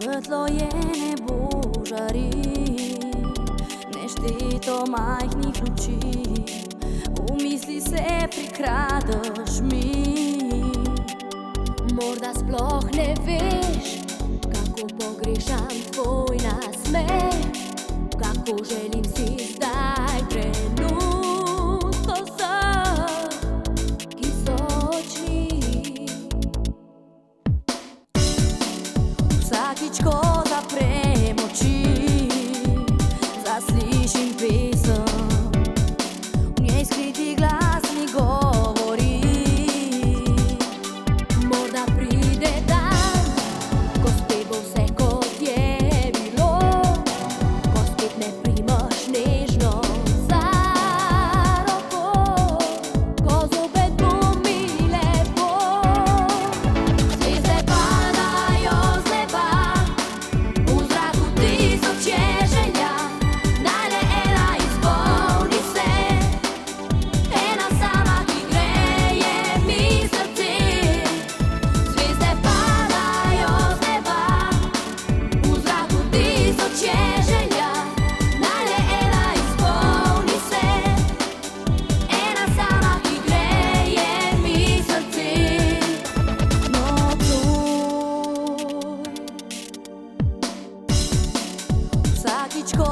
Svetlo je nebo žari, nešteto majhnih luči, v misli se prikradaš mi. Morda sploh ne veš, kako pogrešam tvoj nasmeh, kako želim si zdaj trenutno vseh, ki so oči. Vsakič, ko zaprem oči, zaslišim pesem, v njej skriti glas mi govori. Morda pride dan, ko spet bo vse kot je bilo, ko spet me primaš nežno za roko, ko zopet bo mi lepo. Zvezde padajo z neba, v zraku tisoče želja, naj le ena izpolni se, ena sama, ki greje mi srce. Zvezde padajo z neba, v zraku tisoče želja, naj le ena izpolni se, ena sama, ki greje mi srce. Nocoj, vsakič, ko